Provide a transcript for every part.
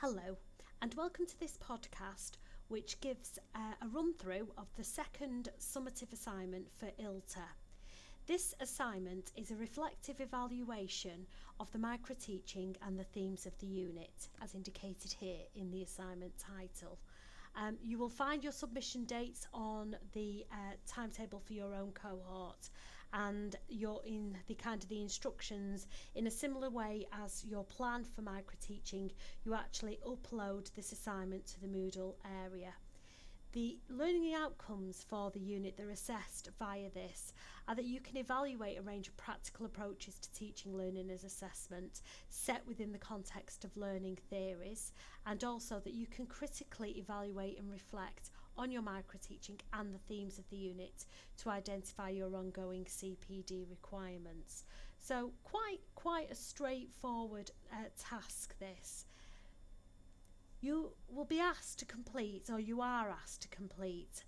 Hello, and welcome to this podcast, which gives a run through of the second summative assignment for ILTA. This assignment is a reflective evaluation of the micro-teaching and the themes of the unit, as indicated here in the assignment title. You will find your submission dates on the timetable for your own cohort, and you're in the instructions in a similar way as your plan for micro-teaching. You actually upload this assignment to the Moodle area. The learning outcomes for the unit that are assessed via this are that you can evaluate a range of practical approaches to teaching learning as assessment set within the context of learning theories, and also that you can critically evaluate and reflect on your micro-teaching and the themes of the unit to identify your ongoing CPD requirements. So quite a straightforward task this. You will be asked to complete, or you are asked to complete,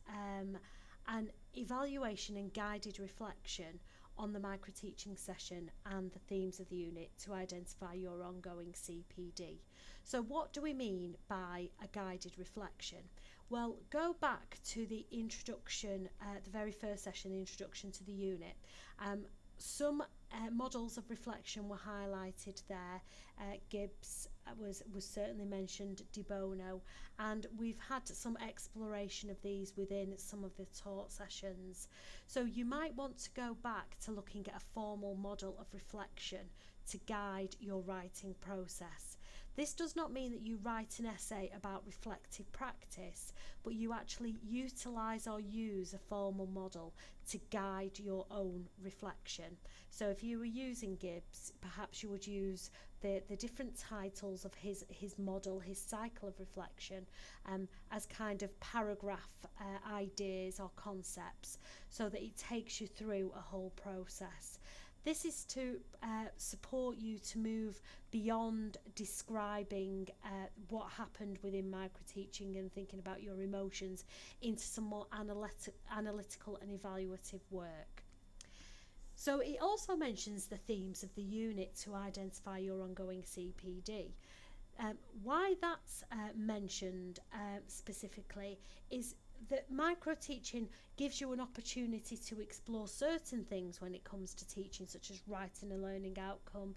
an evaluation and guided reflection on the micro-teaching session and the themes of the unit to identify your ongoing CPD. So what do we mean by a guided reflection? Well, go back to the introduction, the very first session, the introduction to the unit. Some models of reflection were highlighted there. Gibbs was certainly mentioned, De Bono, and we've had some exploration of these within some of the taught sessions. So you might want to go back to looking at a formal model of reflection to guide your writing process. This does not mean that you write an essay about reflective practice, but you actually utilise or use a formal model to guide your own reflection. So if you were using Gibbs, perhaps you would use the different titles of his model, his cycle of reflection, as kind of paragraph ideas or concepts, so that it takes you through a whole process. This is to support you to move beyond describing what happened within micro-teaching and thinking about your emotions into some more analytical and evaluative work. So it also mentions the themes of the unit to identify your ongoing CPD. Why that's mentioned specifically is that micro-teaching gives you an opportunity to explore certain things when it comes to teaching, such as writing a learning outcome,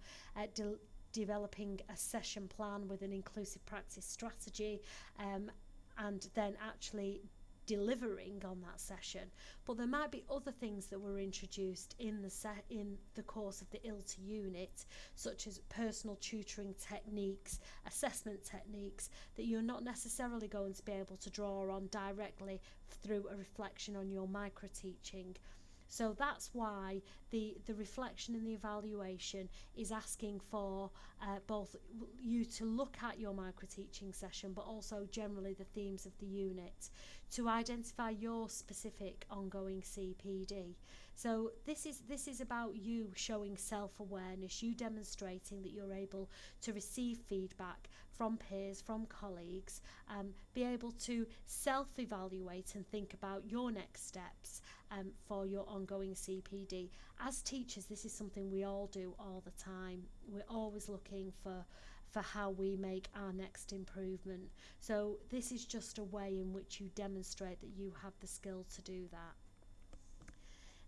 developing a session plan with an inclusive practice strategy, and then actually delivering on that session. But there might be other things that were introduced in the course of the ILTA unit, such as personal tutoring techniques, assessment techniques, that you're not necessarily going to be able to draw on directly through a reflection on your micro-teaching. So that's why the reflection and the evaluation is asking for both you to look at your micro-teaching session, but also generally the themes of the unit to identify your specific ongoing CPD. So this is about you showing self-awareness, you demonstrating that you're able to receive feedback from peers, from colleagues, be able to self-evaluate and think about your next steps for your ongoing CPD. As teachers, this is something we all do all the time. We're always looking for how we make our next improvement. So this is just a way in which you demonstrate that you have the skill to do that.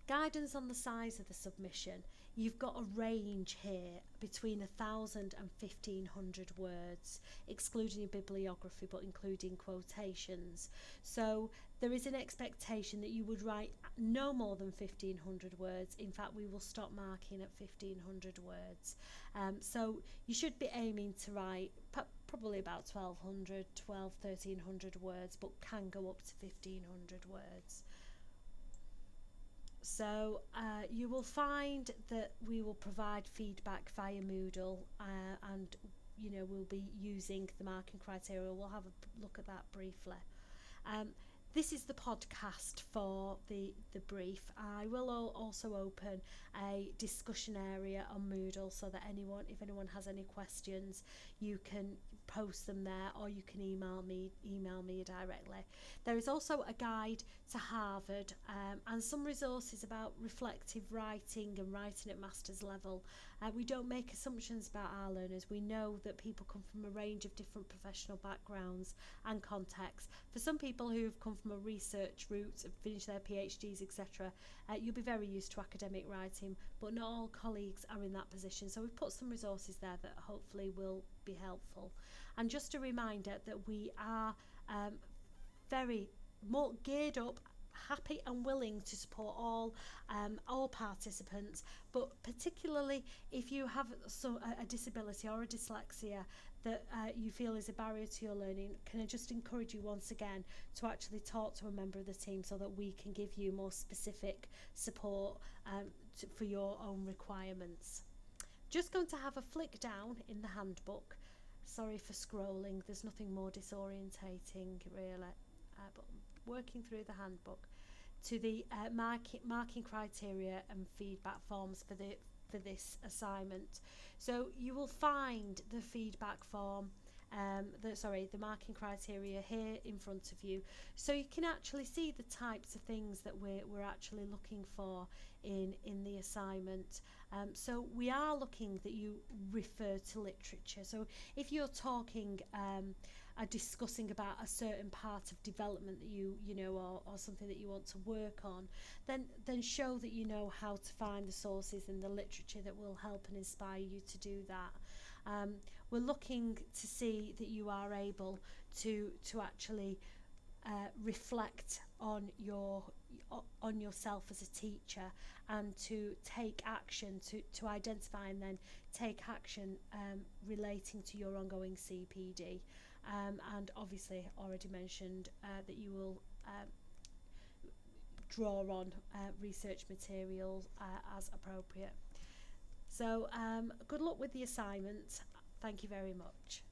Guidance on the size of the submission. You've got a range here between 1,000 and 1,500 words, excluding your bibliography but including quotations. So there is an expectation that you would write no more than 1,500 words. In fact, we will stop marking at 1,500 words. So you should be aiming to write probably about 1,300 words, but can go up to 1,500 words. So you will find that we will provide feedback via Moodle, and we'll be using the marking criteria. We'll have a look at that briefly. this is the podcast for the brief. I will also open a discussion area on Moodle so that if anyone has any questions, you can post them there, or you can email me directly. There is also a guide to Harvard and some resources about reflective writing and writing at master's level. We don't make assumptions about our learners. We know that people come from a range of different professional backgrounds and contexts. For some people who have come from a research route, have finished their PhDs, etc., you'll be very used to academic writing, but not all colleagues are in that position. So we've put some resources there that hopefully will be helpful. And just a reminder that we are very more geared up, happy and willing to support all participants, but particularly if you have a disability or a dyslexia that you feel is a barrier to your learning, can I just encourage you once again to actually talk to a member of the team so that we can give you more specific support for your own requirements. Just going to have a flick down in the handbook. Sorry for scrolling, there's nothing more disorientating really, but working through the handbook to the marking criteria and feedback forms for this assignment. So you will find the feedback form, the marking criteria here in front of you, so you can actually see the types of things that we're actually looking for in the assignment. So we are looking that you refer to literature. So if you're talking discussing about a certain part of development that you know, or something that you want to work on, then show that you know how to find the sources and the literature that will help and inspire you to do that. We're looking to see that you are able to actually reflect on yourself as a teacher, and to take action, to identify and then take action relating to your ongoing CPD. And obviously already mentioned that you will draw on research materials as appropriate. So good luck with the assignment. Thank you very much.